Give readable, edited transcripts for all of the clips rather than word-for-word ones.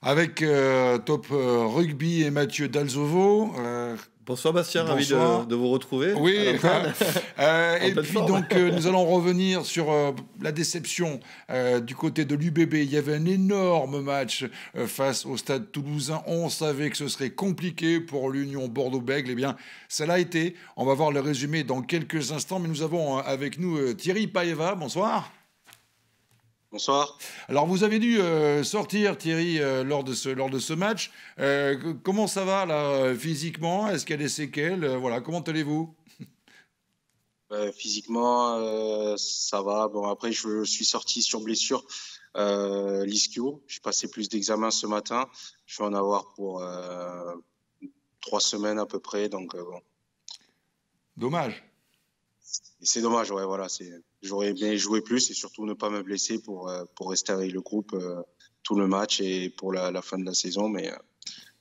avec Top Rugby et Mathieu Dalzovo. Bonsoir Bastien, ravi Bonsoir. de vous retrouver. Oui, et pleine puis forme. donc nous allons revenir sur la déception du côté de l'UBB. Il y avait un énorme match face au Stade Toulousain. On savait que ce serait compliqué pour l'Union Bordeaux-Bègles. Eh bien, ça l'a été. On va voir le résumé dans quelques instants, mais nous avons avec nous Thierry Paeva. Bonsoir. Bonsoir. Alors, vous avez dû sortir, Thierry, lors de ce match. Comment ça va, là, physiquement? Est-ce qu'il y a des séquelles? Voilà, comment allez-vous? Physiquement, ça va. Bon, après, je suis sorti sur blessure l'ischio. J'ai passé plus d'examens ce matin. Je vais en avoir pour 3 semaines à peu près. Donc, bon. Dommage. Et c'est dommage, ouais, voilà. J'aurais aimé jouer plus et surtout ne pas me blesser pour rester avec le groupe tout le match et pour la fin de la saison. Mais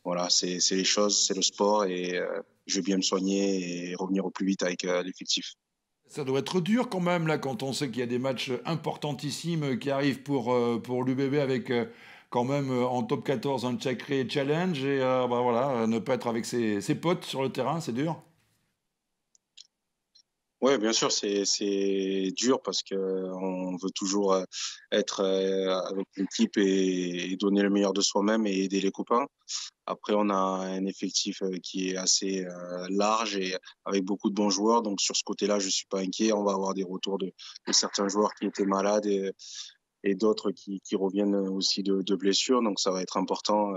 voilà, c'est les choses, c'est le sport et je vais bien me soigner et revenir au plus vite avec l'effectif. Ça doit être dur quand même, là, quand on sait qu'il y a des matchs importantissimes qui arrivent pour l'UBB avec quand même en top 14 un sacré challenge et bah, voilà, ne pas être avec ses potes sur le terrain, c'est dur. Ouais, bien sûr, c'est dur parce que on veut toujours être avec l'équipe et donner le meilleur de soi-même et aider les copains. Après, on a un effectif qui est assez large et avec beaucoup de bons joueurs. Donc sur ce côté-là, je suis pas inquiet. On va avoir des retours de certains joueurs qui étaient malades et d'autres qui reviennent aussi de blessures. Donc ça va être important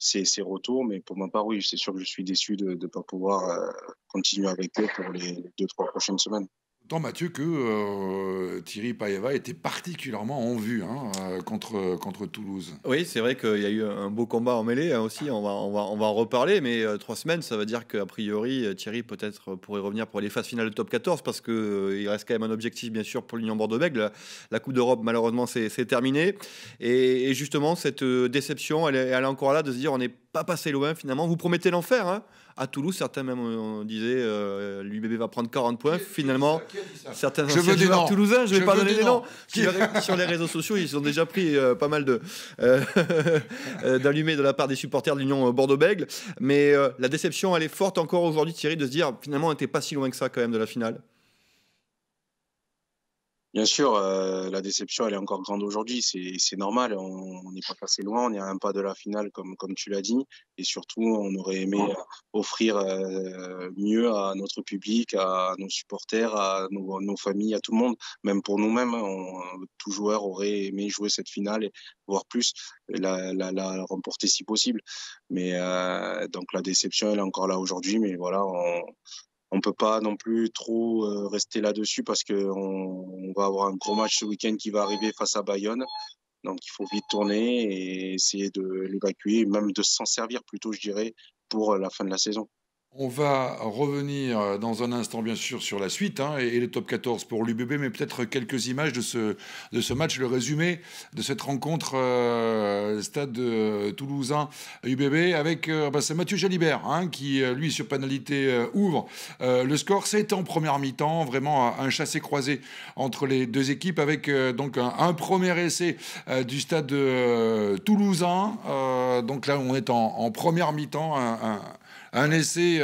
ces retours. Mais pour ma part, oui, c'est sûr que je suis déçu de ne pas pouvoir continuer avec eux pour les 2, 3 prochaines semaines. Tant Mathieu que Thierry Paeva était particulièrement en vue hein, contre Toulouse. Oui, c'est vrai qu'il y a eu un beau combat en mêlée hein, aussi, on va en reparler, mais 3 semaines, ça veut dire qu'a priori, Thierry peut-être pourrait revenir pour les phases finales de top 14, parce qu'il reste quand même un objectif, bien sûr, pour l'Union Bordeaux-Bègles. La Coupe d'Europe, malheureusement, c'est terminé. Et justement, cette déception, elle est encore là de se dire, on n'est pas passé loin finalement. Vous promettez l'enfer, hein. À Toulouse, certains même on disait l'UBB va prendre 40 points. Finalement, certains anciens joueurs toulousains, je ne vais pas donner des noms, sur les réseaux sociaux, ils ont déjà pris pas mal d'allumés de la part des supporters de l'Union Bordeaux-Bègles. Mais la déception, elle est forte encore aujourd'hui, Thierry, de se dire finalement, on n'était pas si loin que ça quand même de la finale. Bien sûr, la déception, elle est encore grande aujourd'hui. C'est normal. On n'est pas passé loin. On est à un pas de la finale, comme tu l'as dit. Et surtout, on aurait aimé offrir mieux à notre public, à nos supporters, à nos familles, à tout le monde. Même pour nous-mêmes, hein, tout joueur aurait aimé jouer cette finale, et voire plus, et la remporter si possible. Mais donc la déception, elle est encore là aujourd'hui. Mais voilà, on peut pas non plus trop rester là-dessus parce que on va avoir un gros match ce week-end qui va arriver face à Bayonne. Donc il faut vite tourner et essayer de l'évacuer, même de s'en servir plutôt, je dirais, pour la fin de la saison. On va revenir dans un instant, bien sûr, sur la suite hein, et le top 14 pour l'UBB, mais peut-être quelques images de ce match, le résumé de cette rencontre stade toulousain UBB avec c'est Mathieu Jalibert hein, qui, lui, sur pénalité, ouvre le score. C'était en première mi-temps, vraiment un chassé-croisé entre les deux équipes avec donc un premier essai du stade toulousain. Donc là, on est en première mi-temps, un essai,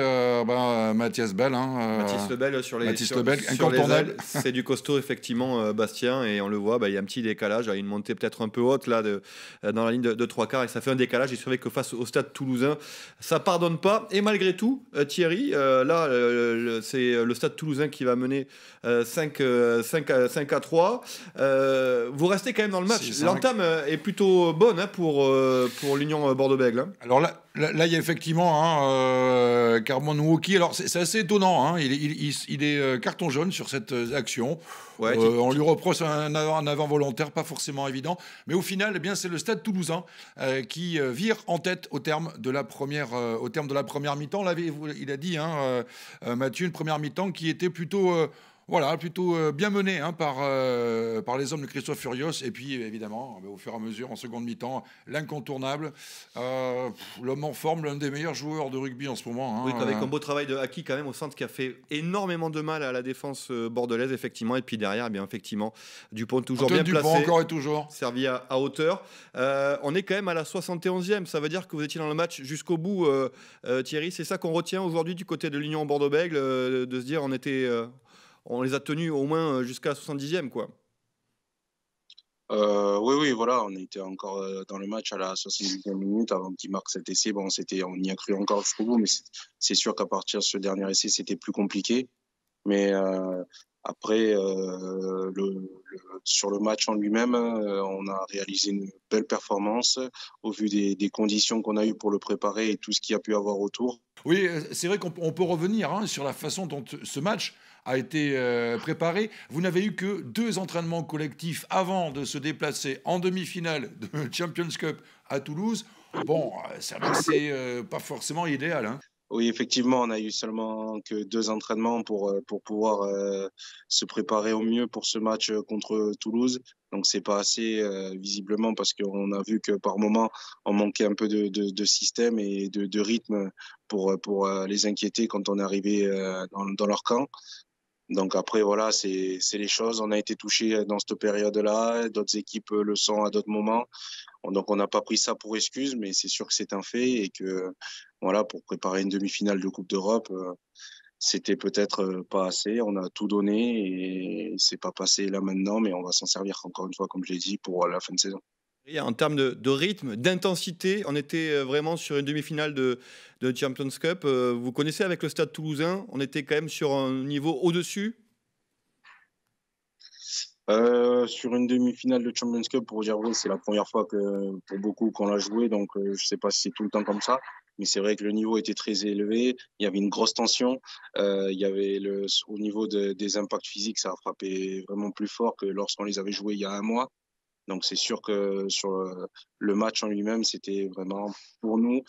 Mathias Bell. Hein, Mathis Lebel incontournable. C'est du costaud, effectivement, Bastien. Et on le voit, il y a un petit décalage. Il y a une montée peut-être un peu haute là, dans la ligne de 3/4. Et ça fait un décalage. Et c'est vrai que face au stade toulousain, ça ne pardonne pas. Et malgré tout, Thierry, là, c'est le stade toulousain qui va mener 5-3. Vous restez quand même dans le match. L'entame est plutôt bonne hein, pour l'Union Bordeaux-Bègles. Hein. Alors là, il y a effectivement Carmon Woki. Alors c'est assez étonnant. Hein. Il est carton jaune sur cette action. Ouais, on lui reproche un avant volontaire, pas forcément évident. Mais au final, eh bien, c'est le Stade Toulousain qui vire en tête au terme de la première mi-temps. Il a dit, hein, Mathieu, une première mi-temps qui était plutôt Voilà, plutôt bien mené hein, par les hommes de Christophe Furios. Et puis, évidemment, au fur et à mesure, en seconde mi-temps, l'incontournable. L'homme en forme, l'un des meilleurs joueurs de rugby en ce moment. Oui, avec un Hein. beau travail de Haki quand même au centre qui a fait énormément de mal à la défense bordelaise, effectivement. Et puis derrière, eh bien effectivement, Dupont toujours Antoine bien Dupont, placé, encore et toujours. servi à hauteur. On est quand même à la 71e. Ça veut dire que vous étiez dans le match jusqu'au bout, Thierry. C'est ça qu'on retient aujourd'hui du côté de l'Union Bordeaux-Bègles, de se dire on les a tenus au moins jusqu'à la 70e, quoi. Oui, oui, voilà, on était encore dans le match à la 70e minute avant qu'il marque cet essai. Bon, on y a cru encore jusqu'au bout, mais c'est sûr qu'à partir de ce dernier essai, c'était plus compliqué. Mais après, sur le match en lui-même, on a réalisé une belle performance au vu des conditions qu'on a eues pour le préparer et tout ce qu'il y a pu avoir autour. Oui, c'est vrai qu'on peut revenir hein, sur la façon dont ce match a été préparé. Vous n'avez eu que 2 entraînements collectifs avant de se déplacer en demi-finale de Champions Cup à Toulouse. Bon, c'est vrai que c'est pas forcément idéal. Hein. Oui, effectivement, on a eu seulement que 2 entraînements pour pouvoir se préparer au mieux pour ce match contre Toulouse. Donc, c'est pas assez, visiblement, parce qu'on a vu que par moment, on manquait un peu de système et de rythme pour les inquiéter quand on est arrivé dans leur camp. Donc après, voilà, c'est les choses. On a été touché dans cette période-là. D'autres équipes le sont à d'autres moments. Donc on n'a pas pris ça pour excuse, mais c'est sûr que c'est un fait et que voilà, pour préparer une demi-finale de Coupe d'Europe, c'était peut-être pas assez. On a tout donné et c'est pas passé là maintenant, mais on va s'en servir encore une fois, comme je l'ai dit, pour la fin de saison. Et en termes de rythme, d'intensité, on était vraiment sur une demi-finale de Champions Cup. Vous connaissez avec le Stade Toulousain, on était quand même sur un niveau au-dessus. Sur une demi-finale de Champions Cup, pour dire vrai, c'est la première fois que pour beaucoup qu'on l'a joué, donc je sais pas si c'est tout le temps comme ça, mais c'est vrai que le niveau était très élevé, il y avait une grosse tension, il y avait au niveau des impacts physiques, ça a frappé vraiment plus fort que lorsqu'on les avait joués il y a un mois. Donc c'est sûr que sur le match en lui-même, c'était vraiment pour nous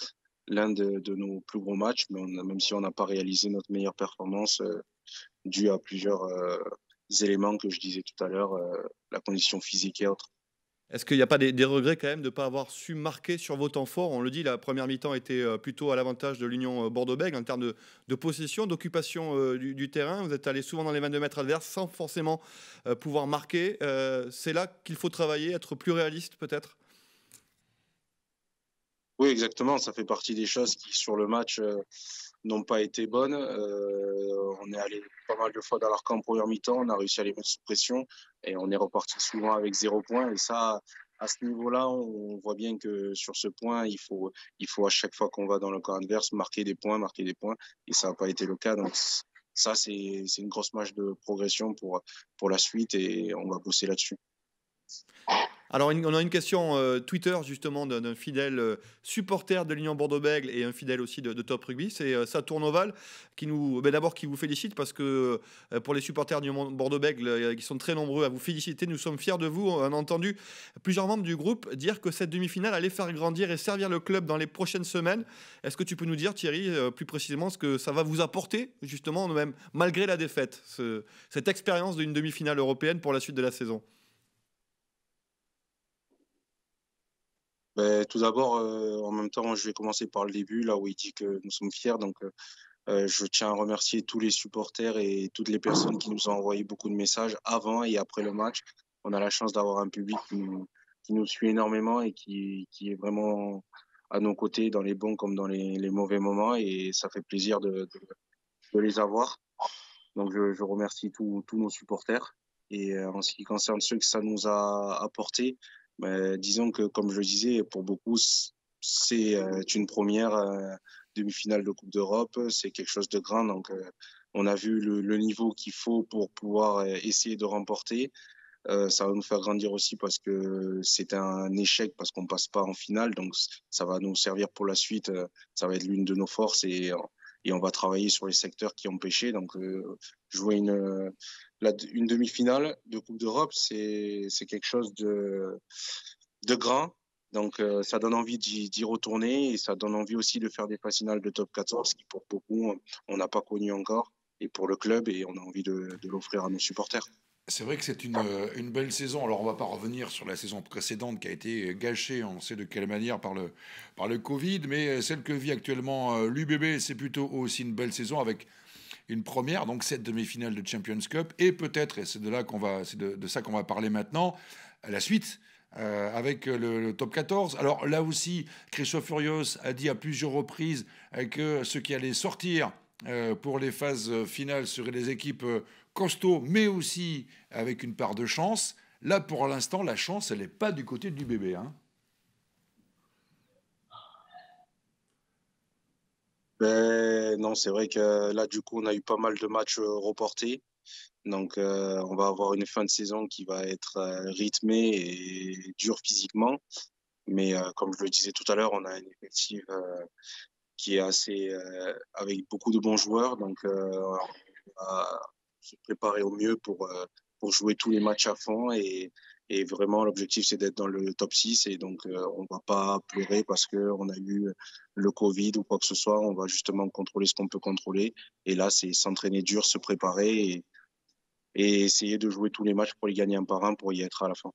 l'un de nos plus gros matchs, mais même si on n'a pas réalisé notre meilleure performance, dû à plusieurs éléments que je disais tout à l'heure, la condition physique et autres. Est-ce qu'il n'y a pas des regrets quand même de ne pas avoir su marquer sur vos temps forts? On le dit, la première mi-temps était plutôt à l'avantage de l'Union Bordeaux-Bègles en termes de possession, d'occupation du terrain. Vous êtes allé souvent dans les 22 mètres adverses sans forcément pouvoir marquer. C'est là qu'il faut travailler, être plus réaliste peut-être? Oui, exactement. Ça fait partie des choses qui, sur le match, n'ont pas été bonnes. On est allé pas mal de fois dans leur camp en première mi-temps. On a réussi à les mettre sous pression et on est reparti souvent avec 0 point. Et ça, à ce niveau-là, on voit bien que sur ce point, il faut à chaque fois qu'on va dans le camp adverse marquer des points, marquer des points. Et ça n'a pas été le cas. Donc, ça, c'est une grosse marge de progression pour la suite et on va bosser là-dessus. Alors, on a une question Twitter, justement, d'un fidèle supporter de l'Union Bordeaux-Bègles et un fidèle aussi de Top Rugby. C'est Saturne Oval d'abord, qui vous félicite parce que pour les supporters de l'Union Bordeaux-Bègles, qui sont très nombreux à vous féliciter, nous sommes fiers de vous. On a entendu plusieurs membres du groupe dire que cette demi-finale allait faire grandir et servir le club dans les prochaines semaines. Est-ce que tu peux nous dire, Thierry, plus précisément ce que ça va vous apporter, justement, même malgré la défaite, cette expérience d'une demi-finale européenne pour la suite de la saison? Ben, tout d'abord, en même temps, je vais commencer par le début, là où il dit que nous sommes fiers. Donc, je tiens à remercier tous les supporters et toutes les personnes qui nous ont envoyé beaucoup de messages avant et après le match. On a la chance d'avoir un public qui nous suit énormément et qui est vraiment à nos côtés dans les bons comme dans les mauvais moments. Et ça fait plaisir de les avoir. Donc, je remercie tous nos supporters. Et en ce qui concerne ceux que ça nous a apporté, ben, disons que, comme je le disais, pour beaucoup, c'est une première demi-finale de Coupe d'Europe. C'est quelque chose de grand. Donc, on a vu le niveau qu'il faut pour pouvoir essayer de remporter. Ça va nous faire grandir aussi parce que c'est un échec, parce qu'on passe pas en finale. Donc, ça va nous servir pour la suite. Ça va être l'une de nos forces et on va travailler sur les secteurs qui ont pêché. Donc, jouer une demi-finale de Coupe d'Europe, c'est quelque chose de grand. Donc, ça donne envie d'y retourner et ça donne envie aussi de faire des phases finales de top 14, qui pour beaucoup, on n'a pas connu encore. et pour le club, et on a envie de l'offrir à nos supporters. C'est vrai que c'est une belle saison. Alors, on va pas revenir sur la saison précédente qui a été gâchée, on sait de quelle manière, par le Covid, mais celle que vit actuellement l'UBB, c'est plutôt aussi une belle saison avec une première, donc cette demi-finale de Champions Cup, et peut-être, et c'est de ça qu'on va parler maintenant, la suite. Avec le top 14. Alors là aussi, Christophe Furios a dit à plusieurs reprises que ce qui allait sortir pour les phases finales seraient des équipes costauds, mais aussi avec une part de chance. Là, pour l'instant, la chance, elle n'est pas du côté du bébé. Hein. Ben, non, c'est vrai que là, du coup, on a eu pas mal de matchs reportés. Donc, on va avoir une fin de saison qui va être rythmée et dure physiquement. Mais comme je le disais tout à l'heure, on a un effectif qui est assez avec beaucoup de bons joueurs. Donc, on va se préparer au mieux pour jouer tous les matchs à fond. Et vraiment, l'objectif, c'est d'être dans le top 6. Et donc, on va pas pleurer parce qu'on a eu le Covid ou quoi que ce soit. On va justement contrôler ce qu'on peut contrôler. Et là, c'est s'entraîner dur, se préparer et essayer de jouer tous les matchs pour les gagner un par un pour y être à la fin.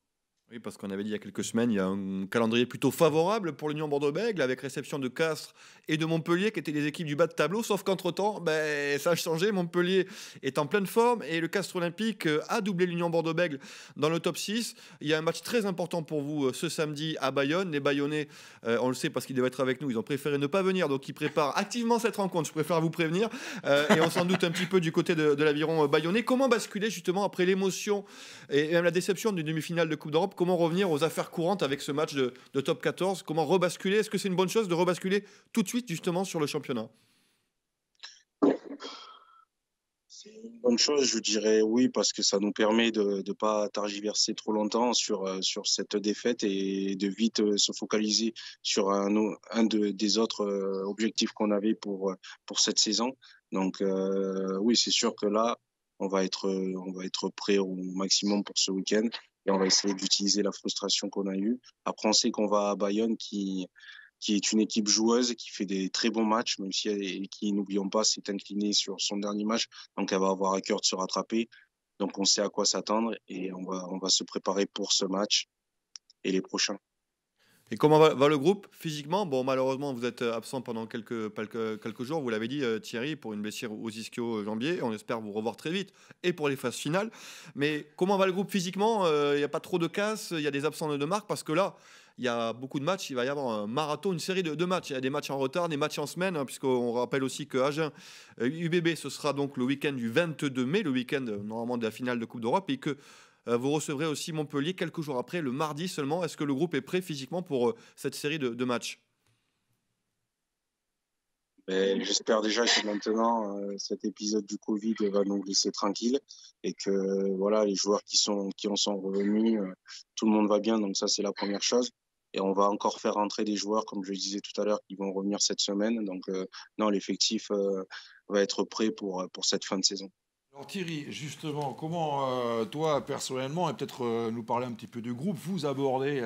Oui, parce qu'on avait dit il y a quelques semaines, il y a un calendrier plutôt favorable pour l'Union Bordeaux-Bègles, avec réception de Castres et de Montpellier, qui étaient les équipes du bas de tableau, sauf qu'entre-temps, ben, ça a changé. Montpellier est en pleine forme et le Castres Olympique a doublé l'Union Bordeaux-Bègles dans le top 6. Il y a un match très important pour vous ce samedi à Bayonne. Les Bayonnais, on le sait parce qu'ils devaient être avec nous, ils ont préféré ne pas venir, donc ils préparent activement cette rencontre. Je préfère vous prévenir. Et on s'en doute un petit peu du côté de l'aviron bayonnais. Comment basculer justement après l'émotion et même la déception d'une demi-finale de Coupe d'Europe? Comment revenir aux affaires courantes avec ce match de top 14? Comment rebasculer? Est-ce que c'est une bonne chose de rebasculer tout de suite justement sur le championnat? C'est une bonne chose, je dirais oui, parce que ça nous permet de ne pas targiverser trop longtemps sur cette défaite et de vite se focaliser sur des autres objectifs qu'on avait pour cette saison. Donc oui, c'est sûr que là, on va être prêt au maximum pour ce week-end et on va essayer d'utiliser la frustration qu'on a eue. Après, on sait qu'on va à Bayonne qui est une équipe joueuse, qui fait des très bons matchs, même si elle, qui, n'oublions pas, s'est inclinée sur son dernier match. Donc, elle va avoir à cœur de se rattraper. Donc, on sait à quoi s'attendre et on va se préparer pour ce match et les prochains. Et comment va le groupe physiquement? Bon, malheureusement, vous êtes absent pendant quelques jours. Vous l'avez dit, Thierry, pour une blessure aux ischio-jambiers. On espère vous revoir très vite et pour les phases finales. Mais comment va le groupe physiquement? Il n'y a pas trop de casse, il y a des absents de marque parce que là, il y a beaucoup de matchs. Il va y avoir un marathon, une série de matchs. Il y a des matchs en retard, des matchs en semaine, hein, puisqu'on rappelle aussi que Agen UBB, ce sera donc le week-end du 22 mai, le week-end normalement de la finale de Coupe d'Europe, et que vous recevrez aussi Montpellier quelques jours après, le mardi seulement. Est-ce que le groupe est prêt physiquement pour cette série de matchs? Mais j'espère déjà que maintenant, cet épisode du Covid va nous laisser tranquilles et que voilà, les joueurs qui en sont revenus, tout le monde va bien. Donc ça, c'est la première chose. Et on va encore faire rentrer des joueurs, comme je le disais tout à l'heure, qui vont revenir cette semaine. Donc non, l'effectif va être prêt pour cette fin de saison. Alors Thierry, justement, comment toi personnellement, et peut-être nous parler un petit peu du groupe, vous abordez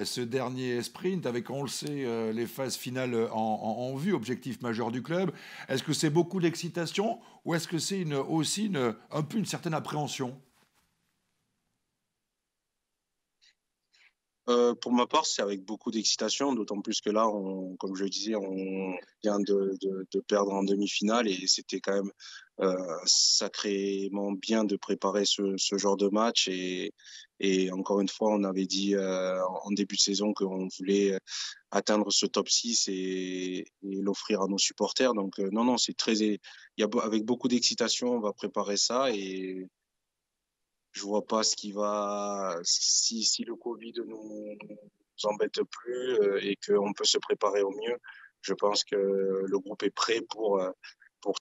ce dernier sprint avec, on le sait, les phases finales en vue, objectif majeur du club. Est-ce que c'est beaucoup d'excitation ou est-ce que c'est aussi un peu une certaine appréhension? Pour ma part, c'est avec beaucoup d'excitation, d'autant plus que là, comme je le disais, on vient de perdre en demi-finale et c'était quand même sacrément bien de préparer ce genre de match. Et encore une fois, on avait dit en début de saison qu'on voulait atteindre ce top 6 et l'offrir à nos supporters. Donc non, non, avec beaucoup d'excitation, on va préparer ça et je vois pas ce qui va si le Covid nous embête plus et qu'on peut se préparer au mieux. Je pense que le groupe est prêt pour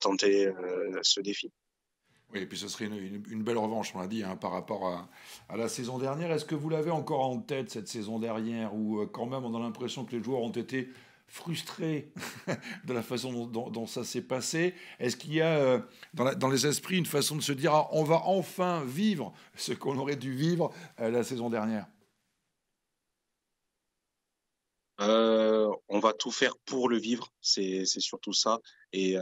tenter ce défi. Oui, et puis ce serait une belle revanche, on l'a dit, hein, par rapport à la saison dernière. Est-ce que vous l'avez encore en tête, cette saison dernière, où quand même on a l'impression que les joueurs ont été frustrés de la façon dont ça s'est passé? Est-ce qu'il y a dans les esprits une façon de se dire ah, on va enfin vivre ce qu'on aurait dû vivre la saison dernière? On va tout faire pour le vivre, c'est surtout ça. Et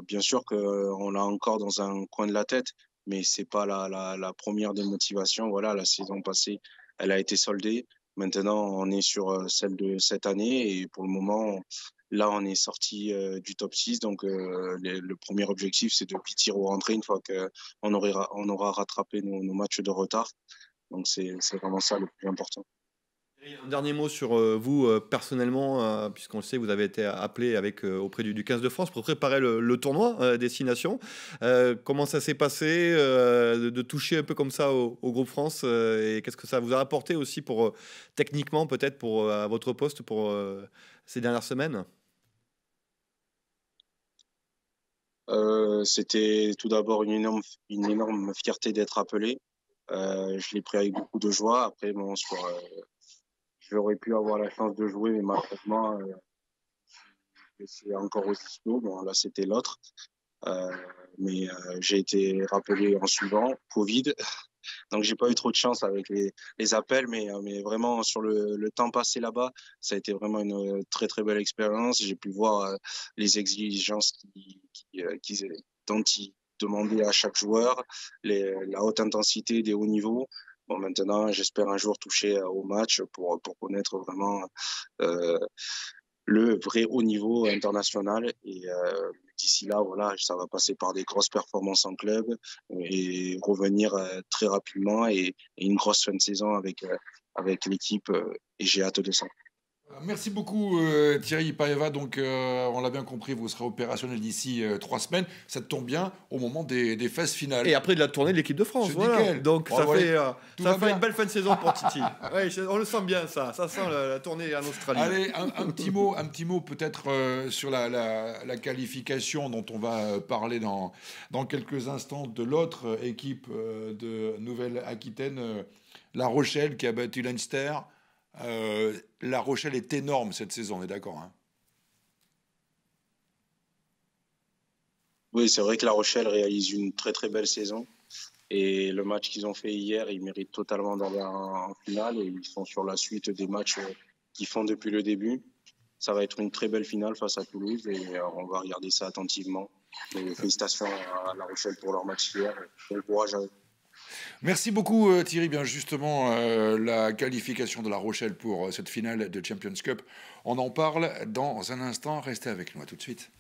bien sûr qu'on l'a encore dans un coin de la tête, mais c'est pas la première des motivations. Voilà, la saison passée, elle a été soldée. Maintenant, on est sur celle de cette année et pour le moment, là, on est sorti du top 6. Donc, le premier objectif, c'est de partir au rentrée une fois on aura rattrapé nos matchs de retard. Donc, c'est vraiment ça le plus important. Un dernier mot sur vous personnellement, puisqu'on le sait, vous avez été appelé auprès du 15 de France pour préparer le tournoi Destination. Comment ça s'est passé de toucher un peu comme ça au groupe France et qu'est-ce que ça vous a apporté aussi techniquement peut-être à votre poste pour ces dernières semaines? C'était tout d'abord une énorme fierté d'être appelé. Je l'ai pris avec beaucoup de joie. Après, bon, j'aurais pu avoir la chance de jouer, mais malheureusement, c'est encore aussi tôt. Bon, là, c'était l'autre. Euh, mais j'ai été rappelé en suivant, Covid. Donc, j'ai pas eu trop de chance avec les appels, mais vraiment, sur le temps passé là-bas, ça a été vraiment une très, très belle expérience. J'ai pu voir les exigences dont ils demandaient à chaque joueur, la haute intensité des hauts niveaux. Bon, maintenant, j'espère un jour toucher au match pour connaître vraiment euh, le vrai haut niveau international. Et d'ici là, voilà, ça va passer par des grosses performances en club et revenir très rapidement et une grosse fin de saison avec l'équipe. Et j'ai hâte de ça. Merci beaucoup Thierry Paeva. Donc on l'a bien compris, vous serez opérationnel d'ici 3 semaines. Ça tombe bien au moment des phases finales. Et après de la tournée de l'équipe de France, C'est voilà. nickel. Donc Bon, ouais, tout ça va fait bien. une belle fin de saison pour Titi. Ouais, on le sent bien ça sent la tournée en Australie. Allez, un petit mot peut-être sur la qualification dont on va parler dans quelques instants de l'autre équipe de Nouvelle-Aquitaine, La Rochelle, qui a battu Leinster. La Rochelle est énorme cette saison, on est d'accord, hein? Oui, c'est vrai que La Rochelle réalise une très très belle saison. Et le match qu'ils ont fait hier, ils méritent totalement d'aller en finale. Et ils sont sur la suite des matchs qu'ils font depuis le début. Ça va être une très belle finale face à Toulouse et on va regarder ça attentivement. Et félicitations à La Rochelle pour leur match hier. Bon courage à eux. Merci beaucoup Thierry. Bien justement, la qualification de La Rochelle pour cette finale de Champions Cup, on en parle dans un instant. Restez avec nous, à tout de suite.